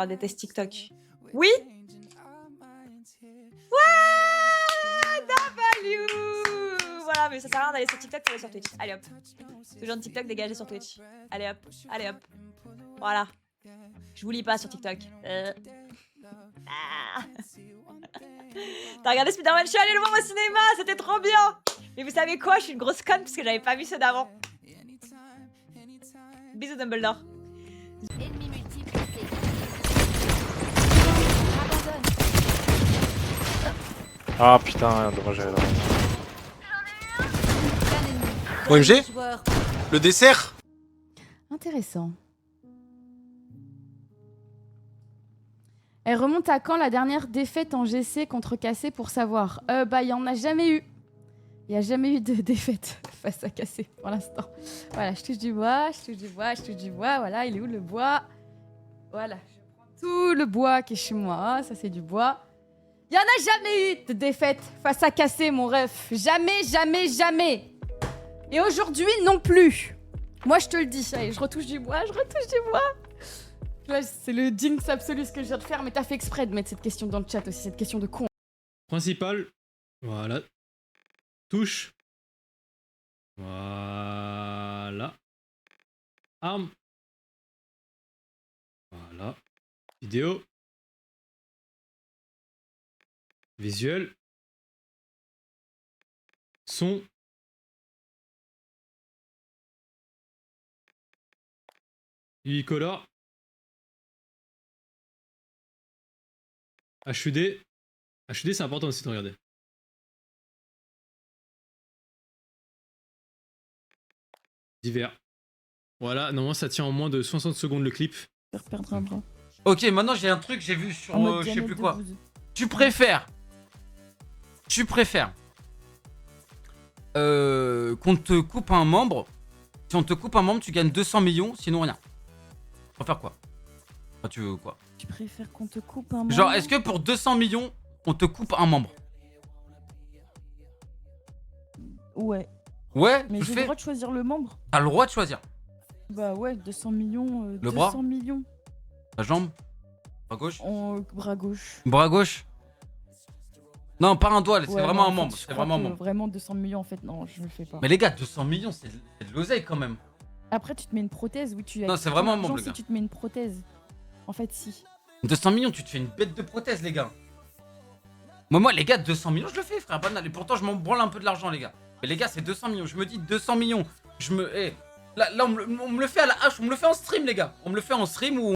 faire des tests TikTok. Oui? Ouais! W! Voilà, mais ça sert à rien d'aller sur TikTok, faut aller sur Twitch. Allez hop. Ce genre de TikTok dégagé sur Twitch. Allez hop, allez hop. Voilà. Je vous lis pas sur TikTok. Ah. T'as regardé Spider-Man? Je suis allée le voir au cinéma, c'était trop bien! Mais vous savez quoi? Je suis une grosse conne parce que j'avais pas vu ceux d'avant. Bisous Dumbledore. Ennemi multiple placé. Abandonne. Ah putain, dommage, j'avais là. Un ennemi. OMG? Joueur. Le dessert? Intéressant. Elle remonte à quand la dernière défaite en GC contre Cassé pour savoir? Bah, il n'y en a jamais eu. Il n'y a jamais eu de défaite face à Cassé pour l'instant. Voilà, je touche du bois, je touche du bois, je touche du bois. Voilà, il est où le bois? Voilà, je prends tout le bois qui est chez moi. Ça, c'est du bois. Il n'y en a jamais eu de défaite face à Cassé, mon ref. Jamais, jamais, jamais. Et aujourd'hui, non plus. Moi, je te le dis. Allez, je retouche du bois, je retouche du bois. Là, c'est le jinx absolu ce que je viens de faire, mais t'as fait exprès de mettre cette question dans le chat aussi, cette question de con. Principal. Voilà. Touche. Voilà. Arme. Voilà. Vidéo. Visuel. Son. Unicolore. HUD. HUD, c'est important aussi de regarder. Divers. Voilà, normalement ça tient en moins de 60 secondes le clip. Faire perdre un bras. Ok, maintenant j'ai un truc, j'ai vu sur En mode je sais Diamètre plus de quoi. bouse. Tu préfères qu'on te coupe un membre. Si on te coupe un membre, tu gagnes 200 millions, sinon rien. Tu préfères quoi? Enfin, tu veux quoi? Tu préfères qu'on te coupe un membre? Genre, est-ce que pour 200 millions, on te coupe un membre? Ouais. Ouais, Mais tu j'ai le le fais. droit de choisir le membre? T'as le droit de choisir. Bah ouais, 200 millions. Le 200 bras millions. La jambe? Bras gauche? En bras gauche. Bras gauche? Non, pas un doigt, c'est Ouais, vraiment non, un en membre. fait, je C'est crois vraiment un que membre. Vraiment 200 millions en fait, non, je le fais pas. Mais les gars, 200 millions, c'est de l'oseille quand même. Après, tu te mets une prothèse, oui, tu as. Non, c'est vraiment un membre, le si gars. tu te mets une prothèse. En fait, si. 200 millions, tu te fais une bête de prothèse, les gars. Moi, les gars, 200 millions, je le fais, frère. Banal. Et pourtant, je m'en branle un peu de l'argent, les gars. Mais les gars, c'est 200 millions. Je me dis 200 millions. Je me. Là, on me le fait à la hache. On me le fait en stream, les gars. On me le fait en stream ou.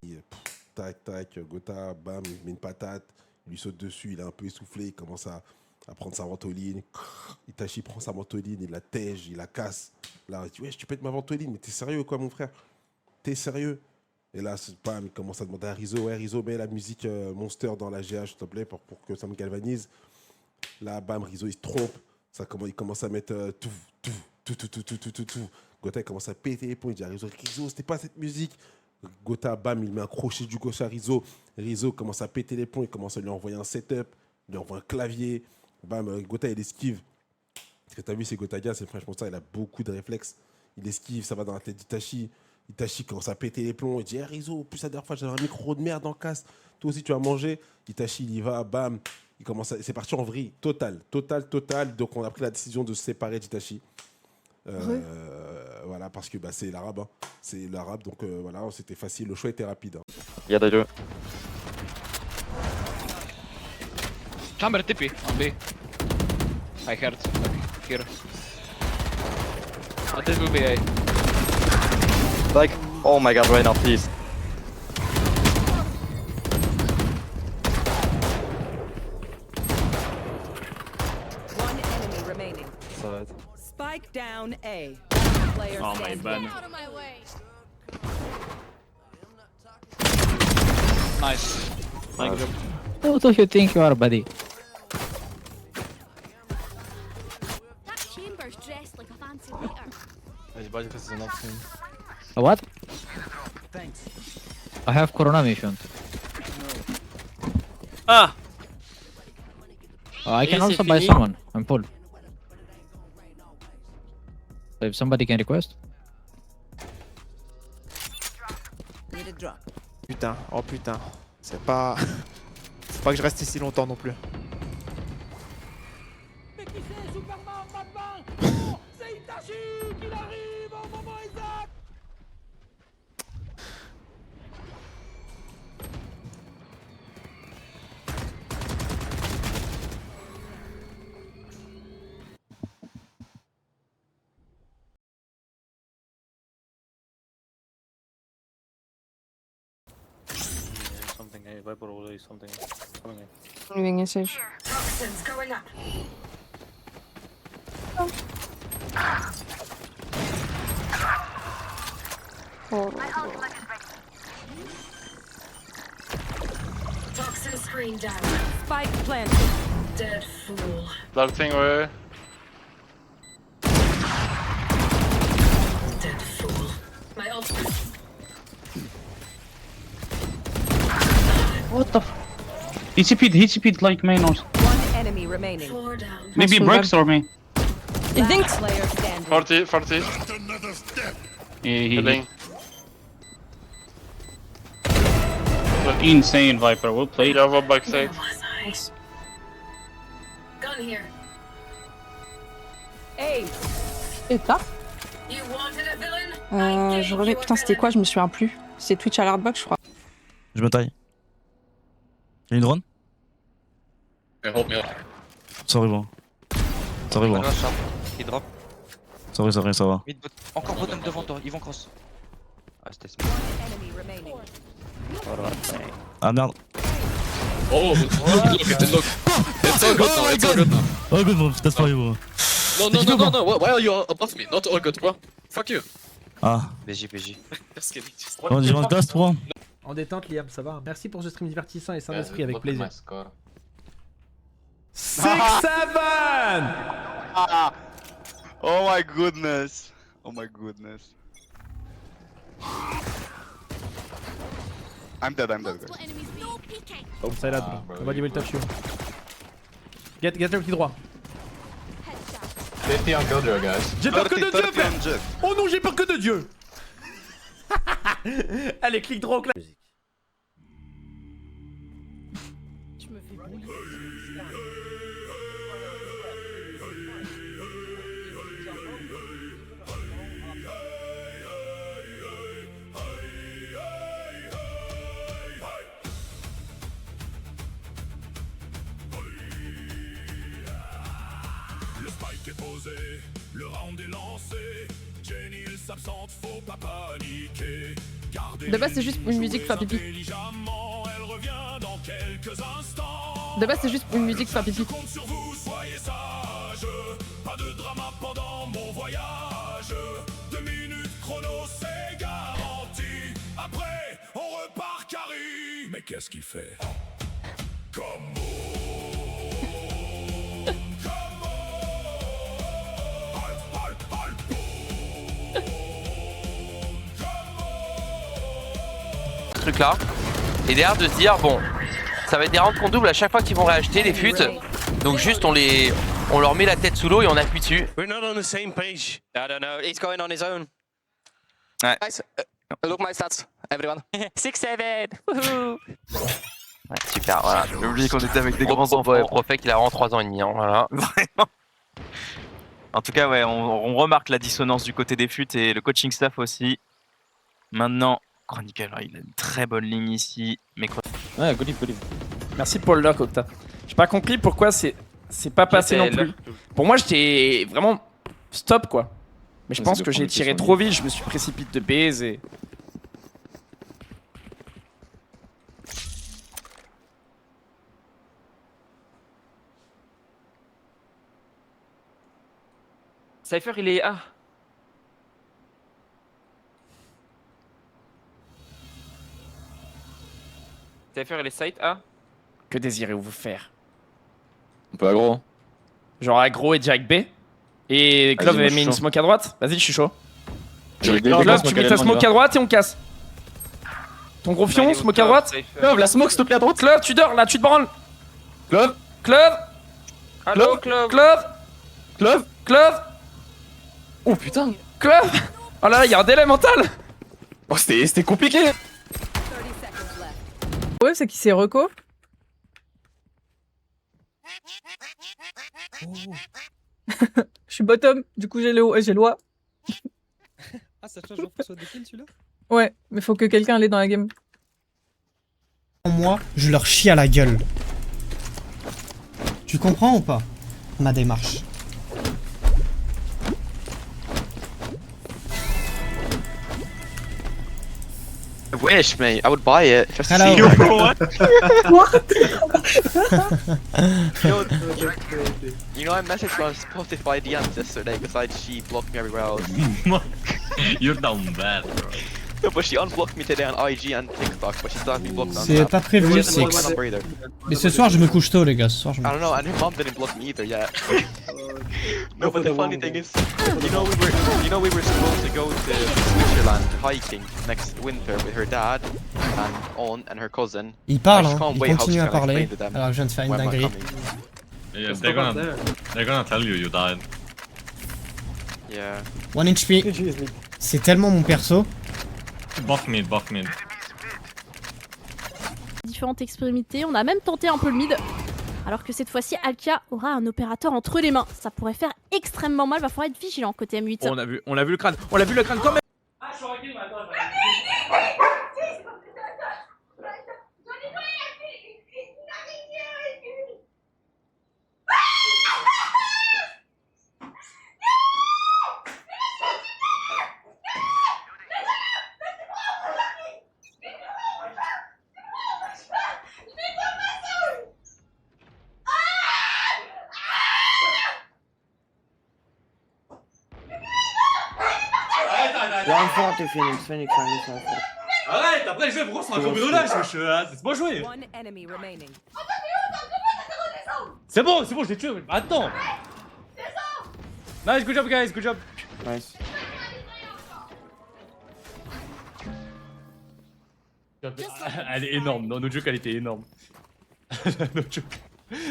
Tac, tac, Gotha, bam, il met une patate, il lui saute dessus, il est un peu essoufflé, il commence à prendre sa ventoline. Itachi prend sa ventoline, il la tège, il la casse. Là, il dit, ouais, tu pètes ma ventoline, mais t'es sérieux quoi, mon frère? T'es sérieux? Et là, bam, il commence à demander à Rizzo, ouais, Rizzo, mets la musique Monster dans la GH, s'il te plaît, pour que ça me galvanise. Là, bam, Rizzo, il se trompe. Il commence à mettre tout. Gotha, il commence à péter les plombs, il dit à Rizzo, c'était pas cette musique. Gotha, bam, il met un crochet du gauche à Rizzo. Rizzo commence à péter les plombs, il commence à lui envoyer un setup, il lui envoie un clavier. Bam, Gotha, il esquive. Ce que tu as vu, c'est Gotaga, c'est franchement ça, il a beaucoup de réflexes. Il esquive, ça va dans la tête d'Itachi. Itachi commence à péter les plombs, il dit hey, Rizzo, plus la dernière fois, j'avais un micro de merde en casse. Toi aussi, tu vas manger. Itachi, il y va, bam. C'est parti en vrille, total. Donc, on a pris la décision de se séparer d'Itachi. Voilà, parce que bah, c'est l'arabe. Hein. C'est l'arabe, donc voilà, c'était facile. Le choix était rapide. Hein. Yeah, they do. Chamber TP on B. I heard. Here. This will be A. Like, oh my god, right now, please. One enemy remaining. Side. Spike down A. Player Oh my standing. bad. Out of my way. Nice. Nice job. Who do you think you are, buddy? That chamber's dressed like a fancy waiter. This is enough soon. What? I have Corona mission. Ah! I can Yes, also if buy you need- someone. I'm full. So if somebody can request. Need a drop. Putain, oh putain. C'est pas... Faut pas que je reste ici longtemps non plus. Mais qui c'est, Superman, Batman? Non, c'est Itachi qui arrive au moment exact. Something, hey, Viper already something coming in. Leaving message. Oh. Toxin screen down. Spike planted. Dead fool. Dark thing, ouais. Dead fool. My ult. What the f... He CP'd like main or... One enemy remaining. Maybe Brex or me. Il think. Player standing. 40. Healing. Insane Viper, well played. Yeah, one backside. Gun here. Hey. Et pas. You wanted a villain? Je reviens. Putain, c'était quoi? Je me souviens plus. C'est Twitch à l'Artbox, je crois. Je me taille. Y'a une drone? Help me. Sorry, bro. Sorry, bro. Il drop. Sorry, ça va. Mid bot. Encore bottom devant toi, ils vont cross. Ah, c'était smart. Enemy remaining. Ah merde. Oh, look. It's all good now, it's all good now. Oh good, bro. That's for you, bro. No. Why are you above me? Not all good, bro. Fuck you. Ah. BJ. On dirait un cast, bro. En détente, Liam, ça va. Merci pour ce stream divertissant et sain d'esprit, avec plaisir. 6-7! Oh my goodness. I'm dead, guys. Enemies no peeking. Outside out, bro. Nobody will touch you. Get le clic droit. J'ai peur que de Dieu, frère. Oh non, j'ai peur que de Dieu. Allez, clic droit au clap. Tu me fais bouillir. Le spike est posé, le round est lancé. Jenny elle s'absente, faut pas paniquer. De base, c'est juste une musique pour faire pipi. Elle revient dans quelques instants. De base, c'est juste une musique pour faire pipi. Compte sur vous, soyez sages. Pas de drama pendant mon voyage. 2 minutes chrono, c'est garanti. Après, on repart carry. Mais qu'est-ce qu'il fait? Truc là. Et derrière de se dire, bon, ça va être des rounds qu'on double à chaque fois qu'ils vont réacheter les futes. Donc juste on leur met la tête sous l'eau et on appuie dessus. We're not on the same page. I don't know, he's going on his own. Ouais. Guys, look my stats, everyone. 6-7, wouhou. Ouais, super, voilà. J'ai oublié qu'on était avec des grands enfants. Ouais, Profec, il a vraiment 3 ans et demi, hein, voilà. Vraiment. En tout cas, ouais, on remarque la dissonance du côté des futes et le coaching staff aussi. Maintenant, Chronicle, il a une très bonne ligne ici. Mais Ouais, good. Merci pour le lock, Octa. J'ai pas compris pourquoi c'est pas passé non plus. Pour moi, j'étais vraiment stop, quoi. Mais je pense que j'ai tiré trop vite, je me suis précipité de base et... Cypher, il est A. Cypher, il est site A. Que désirez-vous faire? On peut aggro. Genre aggro et direct B. Et Clove avait mis une smoke à droite. Vas-y, je suis chaud. Clove, tu mets ta smoke à droite et on casse. Ton gros fion, smoke à droite. Clove, la smoke s'il te plaît à droite. Clove, tu dors là, tu te branles. Clove. Allo, Clove. Oh putain. Clove. Oh là là, y'a un délai mental. Oh, c'était compliqué. Ouais, c'est qui c'est Reco. Je suis bottom, du coup j'ai le haut et j'ai le A. Ah, ça change en fonction des kills celui-là? Ouais, mais faut que quelqu'un l'ait dans la game. Moi, je leur chie à la gueule. Tu comprends ou pas ma démarche? I wish, mate. I would buy it just to Hello. see you. You know, I messaged my Spotify DMs yesterday besides she blocked me everywhere else. You're down bad, bro. No, but she unblocked me today on IG and TikTok, but she still has me blocked on C'est Snap. pas prévu, She doesn't c'est... block my number either. Mais ce soir, je me couche tôt, les gars. Ce soir, je me... I don't know, and her mom didn't block me either yet. No, but the funny thing is, you know we were supposed to go to Switzerland hiking next winter with her dad and aunt and her cousin. Il parle, I just hein. can't Il wait how continue she's à gonna parler, explain to them alors que je viens de faire une when I'm dinguerie. coming. Yeah, they're gonna tell you died. Yeah. 1 HP. C'est tellement mon perso. Buff mid, buff mid. Différentes extrémités, on a même tenté un peu le mid. Alors que cette fois-ci, Alkia aura un opérateur entre les mains. Ça pourrait faire extrêmement mal, va falloir être vigilant côté M8. On a vu le crâne, on l'a vu le crâne quand même. Ah, je suis en game, attends. One forty Phoenix, Phoenix, Phoenix, one forty. Arrête, après je vais prendre un cambriolage, wesh, c'est pas joué. C'est bon, je l'ai tué, wesh. Attends. Nice, good job guys, good job. Nice. Elle est énorme, no joke, elle était énorme. No joke.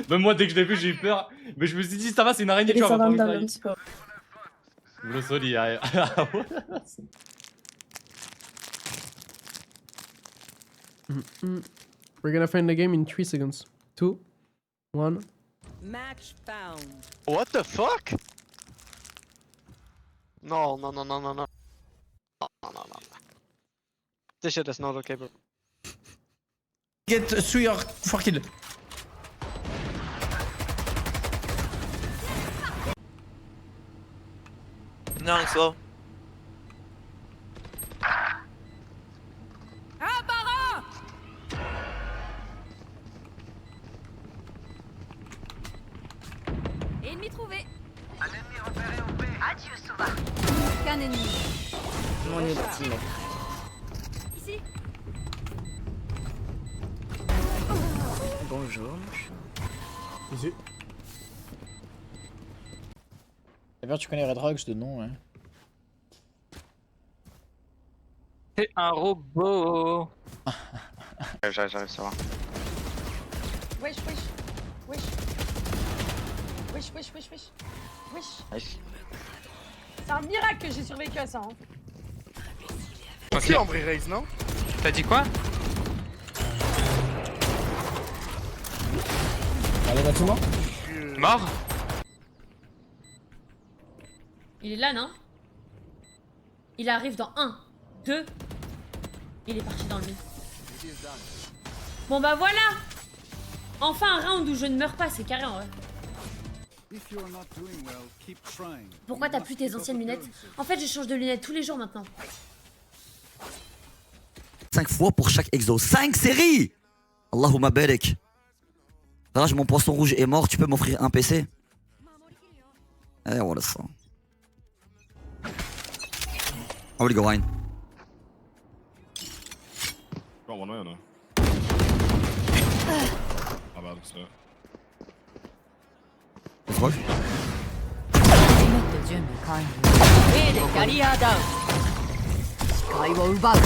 Même moi, dès que je l'ai vu, j'ai eu peur. Mais je me suis dit, ça va, c'est une araignée, tu vois. Le sol, il arrive. We're gonna find the game in 3 seconds. 2, 1. Match found. What the fuck? No. No. This shit is not okay, bro. Get 3 or 4 kills. Non, slow. Ennemi trouvé. Un ennemi repéré au B. Adieu, Sova. Qu'un ennemi. Mon ultimate. Ici. Bonjour. Bisous. D'ailleurs, tu connais Red Rocks de nom, hein. C'est un robot. J'arrive, ça va. Wesh. C'est un miracle que j'ai survécu à ça. Hein. C'est Ambry Raze, non? T'as dit quoi? Allez, bâtiment. Mort? Il est là, non? Il arrive dans 1, 2. Il est parti dans le mid. Bon bah voilà! Enfin un round où je ne meurs pas, c'est carré en vrai. Pourquoi t'as plus tes anciennes lunettes? En fait, je change de lunettes tous les jours maintenant. 5 fois pour chaque exo. 5 séries! Allahumma barik. Raj, mon poisson rouge est mort, tu peux m'offrir un PC? Eh, voilà ça. I will go in. Got one way or no? How bad is it? Let's go. A でキャリアダウン。視界を奪う。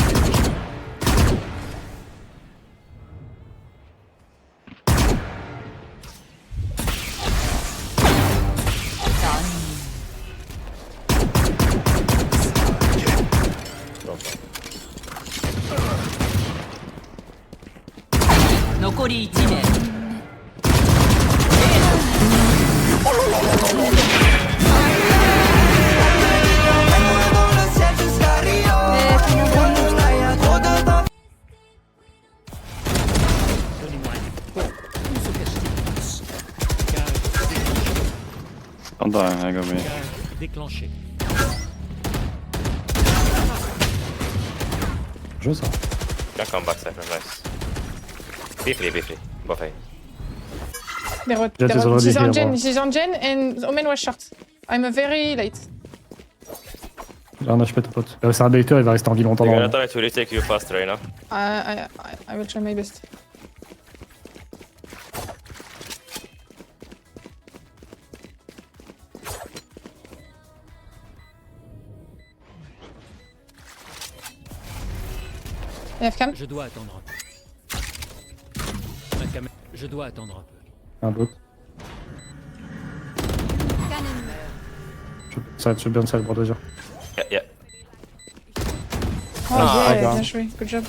守1名 Don't die, I got me. déclenché. Je ça. Can come back, Cypher, nice. Be free. Buff A. Jet is already She's on here, Gen, bro. she's on Gen, and Omen was short. I'm very late. Là, on a HP ton pote. C'est un baiter, il va rester en vie longtemps. They're dans gonna le- try to retake you fast right now. I will try my best. AFK. Je dois attendre un peu. Je dois attendre un peu. Un bot. Ça va bien de ça, le bord de dire. Yeah. Oh Ah, yeah, gars. bien joué, good job.